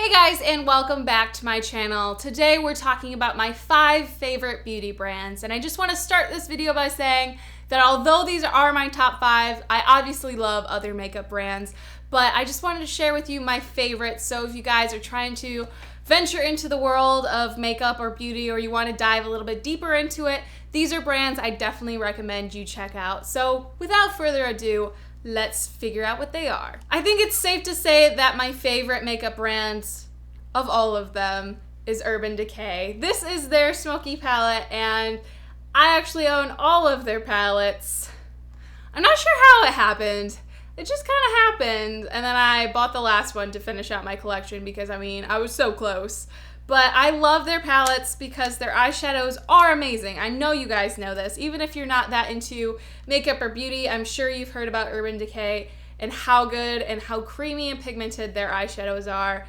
Hey guys, and welcome back to my channel. Today we're talking about my 5 favorite beauty brands, and I just want to start this video by saying that although these are my top 5, I obviously love other makeup brands, but I just wanted to share with you my favorites. So if you guys are trying to venture into the world of makeup or beauty, or you want to dive a little bit deeper into it, these are brands I definitely recommend you check out. So without further ado, let's figure out what they are. I think it's safe to say that my favorite makeup brands of all of them is Urban Decay. This is their smoky palette, and I actually own all of their palettes. I'm not sure how it happened. It just kind of happened, and then I bought the last one to finish out my collection because, I mean, I was so close. But I love their palettes because their eyeshadows are amazing. I know you guys know this. Even if you're not that into makeup or beauty, I'm sure you've heard about Urban Decay and how good and how creamy and pigmented their eyeshadows are.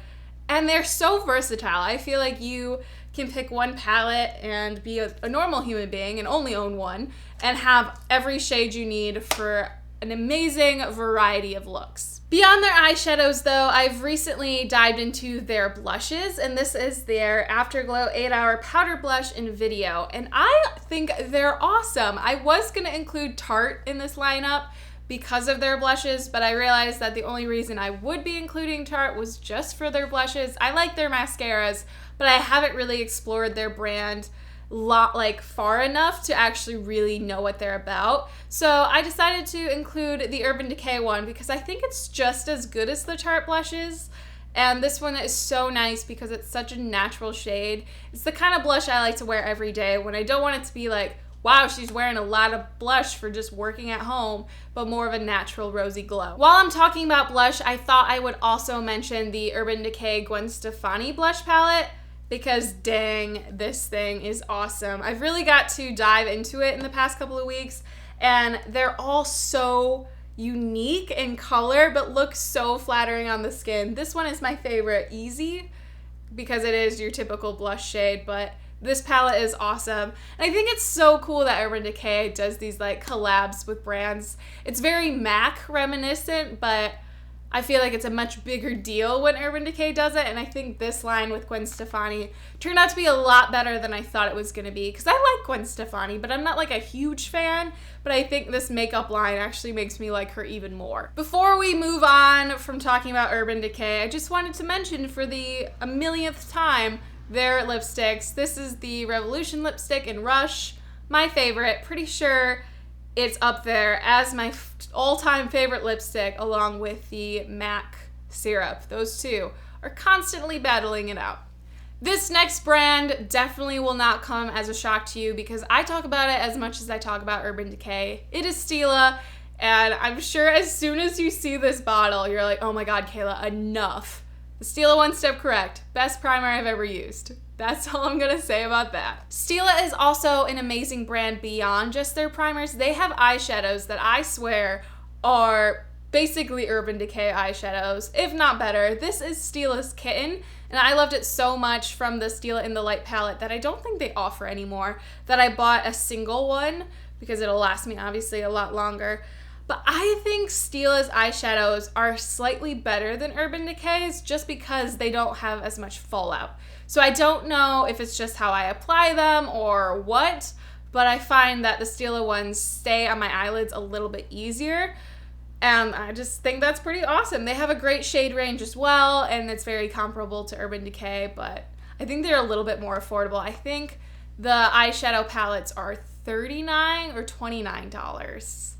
And they're so versatile. I feel like you can pick one palette and be a normal human being and only own one and have every shade you need for an amazing variety of looks. Beyond their eyeshadows though, I've recently dived into their blushes, and this is their Afterglow 8-Hour Powder Blush in Video, and I think they're awesome. I was gonna include Tarte in this lineup because of their blushes, but I realized that the only reason I would be including Tarte was just for their blushes. I like their mascaras, but I haven't really explored their brand far enough to actually really know what they're about. So I decided to include the Urban Decay one because I think it's just as good as the Tarte blushes. And this one is so nice because it's such a natural shade. It's the kind of blush I like to wear every day when I don't want it to be like, wow, she's wearing a lot of blush for just working at home, but more of a natural rosy glow. While I'm talking about blush, I thought I would also mention the Urban Decay Gwen Stefani blush palette, because dang, this thing is awesome. I've really got to dive into it in the past couple of weeks, and they're all so unique in color, but look so flattering on the skin. This one is my favorite, Easy, because it is your typical blush shade, but this palette is awesome. And I think it's so cool that Urban Decay does these like collabs with brands. It's very MAC reminiscent, but I feel like it's a much bigger deal when Urban Decay does it, and I think this line with Gwen Stefani turned out to be a lot better than I thought it was going to be, because I like Gwen Stefani, but I'm not like a huge fan, but I think this makeup line actually makes me like her even more. Before we move on from talking about Urban Decay, I just wanted to mention for the millionth time their lipsticks. This is the Revolution lipstick in Rush, my favorite. Pretty sure it's up there as my all-time favorite lipstick, along with the MAC syrup. Those two are constantly battling it out. This next brand definitely will not come as a shock to you because I talk about it as much as I talk about Urban Decay. It is Stila, and I'm sure as soon as you see this bottle, you're like, oh my god, Kayla, enough. The Stila One Step Correct. Best primer I've ever used. That's all I'm gonna say about that. Stila is also an amazing brand beyond just their primers. They have eyeshadows that I swear are basically Urban Decay eyeshadows, if not better. This is Stila's Kitten, and I loved it so much from the Stila in the Light palette that I don't think they offer anymore, that I bought a single one because it'll last me obviously a lot longer. But I think Stila's eyeshadows are slightly better than Urban Decay's just because they don't have as much fallout. So I don't know if it's just how I apply them or what, but I find that the Stila ones stay on my eyelids a little bit easier, and I just think that's pretty awesome. They have a great shade range as well, and it's very comparable to Urban Decay, but I think they're a little bit more affordable. I think the eyeshadow palettes are $39 or $29.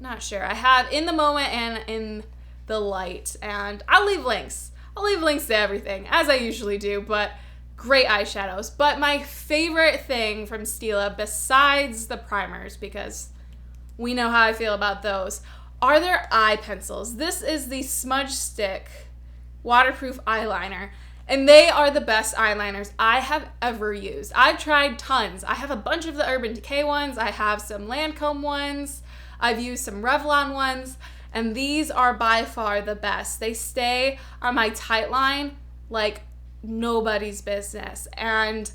Not sure. I have In the Moment and In the Light, and I'll leave links. I'll leave links to everything, as I usually do, but great eyeshadows. But my favorite thing from Stila, besides the primers, because we know how I feel about those, are their eye pencils. This is the Smudge Stick waterproof eyeliner, and they are the best eyeliners I have ever used. I've tried tons. I have a bunch of the Urban Decay ones. I have some Lancome ones. I've used some Revlon ones, and these are by far the best. They stay on my tight line like nobody's business, and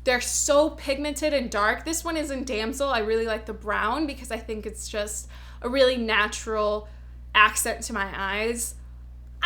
they're so pigmented and dark. This one is in Damsel. I really like the brown because I think it's just a really natural accent to my eyes.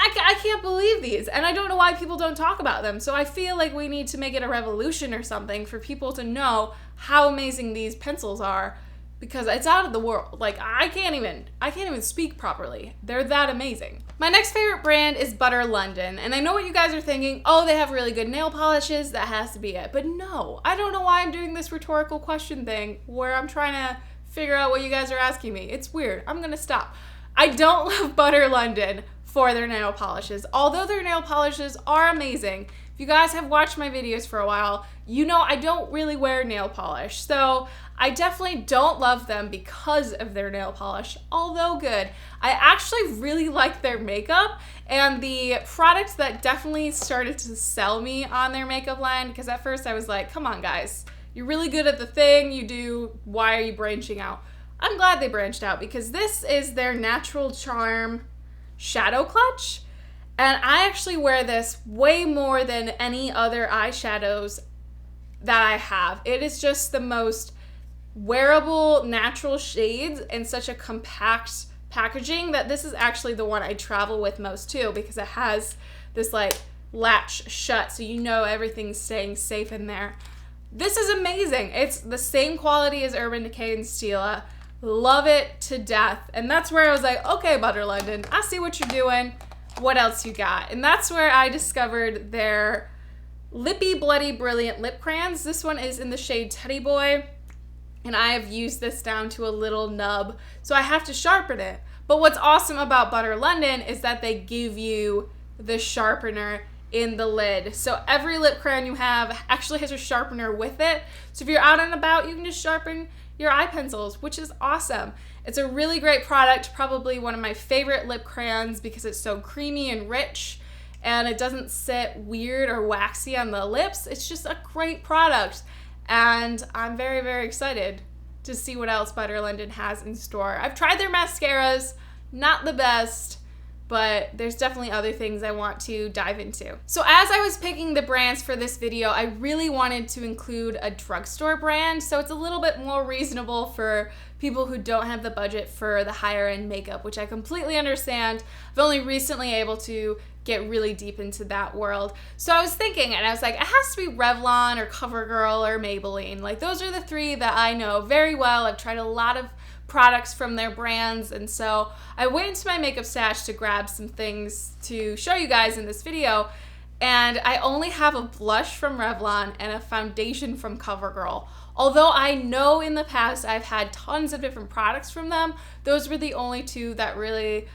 I can't believe these, and I don't know why people don't talk about them. So I feel like we need to make it a revolution or something for people to know how amazing these pencils are, because it's out of the world. Like, I can't even speak properly. They're that amazing. My next favorite brand is Butter London, and I know what you guys are thinking. Oh, they have really good nail polishes. That has to be it. But no, I don't know why I'm doing this rhetorical question thing where I'm trying to figure out what you guys are asking me. It's weird. I'm gonna stop. I don't love Butter London for their nail polishes, although their nail polishes are amazing. If you guys have watched my videos for a while, you know I don't really wear nail polish, so I definitely don't love them because of their nail polish, although good. I actually really like their makeup, and the products that definitely started to sell me on their makeup line, because at first I was like, come on guys, you're really good at the thing you do, why are you branching out? I'm glad they branched out, because this is their Natural Charm Shadow Clutch, and I actually wear this way more than any other eyeshadows that I have. It is just the most wearable natural shades in such a compact packaging that this is actually the one I travel with most too, because it has this like latch shut so you know everything's staying safe in there. This is amazing. It's the same quality as Urban Decay and Stila. Love it to death. And that's where I was like, okay, Butter London, I see what you're doing. What else you got? And that's where I discovered their Lippy Bloody Brilliant lip crayons. This one is in the shade Teddy Boy, and I have used this down to a little nub, so I have to sharpen it. But what's awesome about Butter London is that they give you the sharpener in the lid. So every lip crayon you have actually has a sharpener with it. So if you're out and about, you can just sharpen your eye pencils, which is awesome. It's a really great product, probably one of my favorite lip crayons because it's so creamy and rich and it doesn't sit weird or waxy on the lips. It's just a great product, and I'm very, very excited to see what else Butter London has in store. I've tried their mascaras, not the best, but there's definitely other things I want to dive into. So as I was picking the brands for this video, I really wanted to include a drugstore brand, so it's a little bit more reasonable for people who don't have the budget for the higher end makeup, which I completely understand. I've only recently able to get really deep into that world. So I was thinking, and I was like, it has to be Revlon or CoverGirl or Maybelline. Like, those are the three that I know very well. I've tried a lot of products from their brands, and so I went into my makeup stash to grab some things to show you guys in this video, and I only have a blush from Revlon and a foundation from CoverGirl. Although I know in the past I've had tons of different products from them, those were the only two that really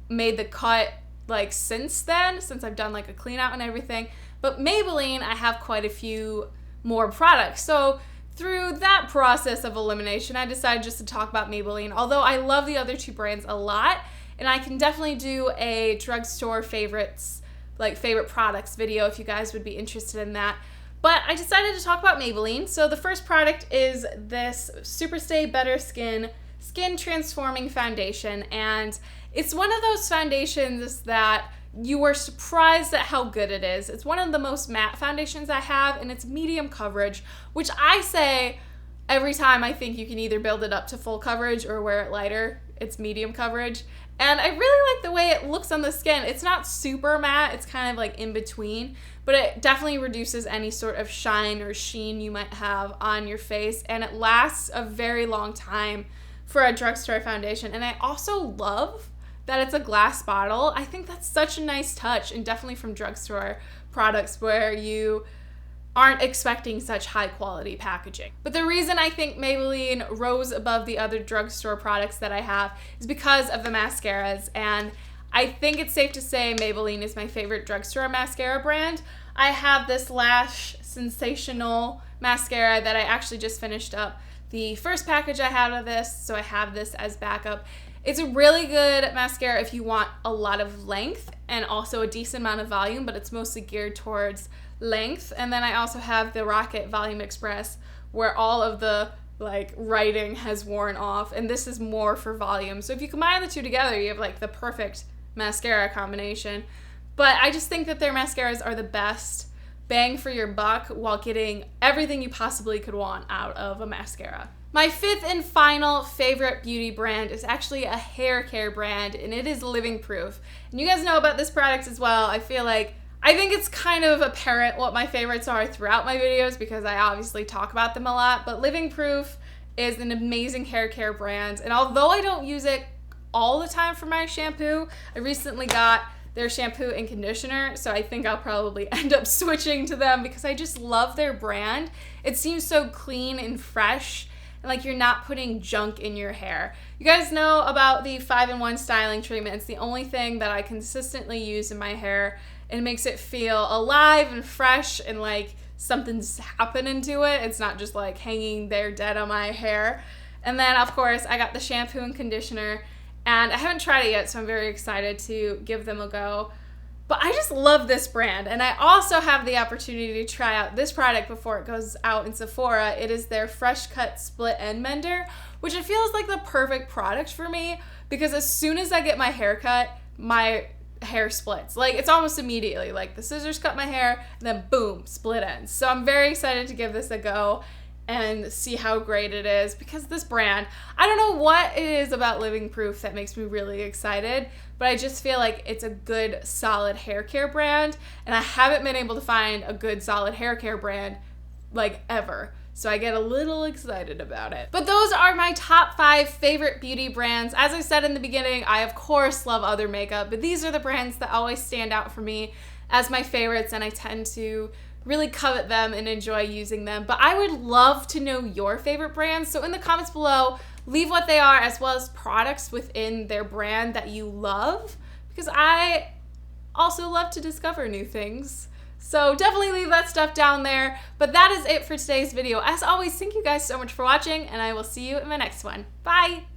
made the cut like since then, since I've done like a clean out and everything. But Maybelline, I have quite a few more products. So through that process of elimination, I decided just to talk about Maybelline, although I love the other two brands a lot, and I can definitely do a drugstore favorites, like favorite products video if you guys would be interested in that. But I decided to talk about Maybelline. So the first product is this Superstay Better Skin Transforming Foundation, and it's one of those foundations that you are surprised at how good it is. It's one of the most matte foundations I have, and it's medium coverage, which I say every time I think you can either build it up to full coverage or wear it lighter. It's medium coverage. And I really like the way it looks on the skin. It's not super matte, it's kind of like in between, but it definitely reduces any sort of shine or sheen you might have on your face, and it lasts a very long time for a drugstore foundation. And I also love that it's a glass bottle. I think that's such a nice touch, and definitely from drugstore products where you aren't expecting such high quality packaging. But the reason I think Maybelline rose above the other drugstore products that I have is because of the mascaras, and I think it's safe to say Maybelline is my favorite drugstore mascara brand. I have this Lash Sensational mascara that I actually just finished up the first package I had of this, so I have this as backup. It's a really good mascara if you want a lot of length and also a decent amount of volume, but it's mostly geared towards length. And then I also have the Rocket Volume Express, where all of the like writing has worn off, and this is more for volume. So if you combine the two together, you have like the perfect mascara combination. But I just think that their mascaras are the best bang for your buck while getting everything you possibly could want out of a mascara. My fifth and final favorite beauty brand is actually a hair care brand, and it is Living Proof. And you guys know about this product as well. I think it's kind of apparent what my favorites are throughout my videos because I obviously talk about them a lot, but Living Proof is an amazing hair care brand, and although I don't use it all the time for my shampoo, I recently got their shampoo and conditioner, so I think I'll probably end up switching to them because I just love their brand. It seems so clean and fresh, and like you're not putting junk in your hair. You guys know about the 5-in-1 styling treatment. It's the only thing that I consistently use in my hair, and it makes it feel alive and fresh and like something's happening to it. It's not just like hanging there dead on my hair. And then of course I got the shampoo and conditioner, and I haven't tried it yet, so I'm very excited to give them a go. But I just love this brand, and I also have the opportunity to try out this product before it goes out in Sephora. It is their Fresh Cut Split End Mender, which I feel is like the perfect product for me because as soon as I get my hair cut, my hair splits. Like, it's almost immediately. Like, the scissors cut my hair, and then boom, split ends. So I'm very excited to give this a go and see how great it is because this brand, I don't know what it is about Living Proof that makes me really excited, but I just feel like it's a good, solid hair care brand, and I haven't been able to find a good, solid hair care brand like ever. So I get a little excited about it. But those are my top 5 favorite beauty brands. As I said in the beginning, I of course love other makeup, but these are the brands that always stand out for me as my favorites, and I tend to really covet them and enjoy using them. But I would love to know your favorite brands. So in the comments below, leave what they are as well as products within their brand that you love, because I also love to discover new things. So definitely leave that stuff down there. But that is it for today's video. As always, thank you guys so much for watching, and I will see you in my next one. Bye!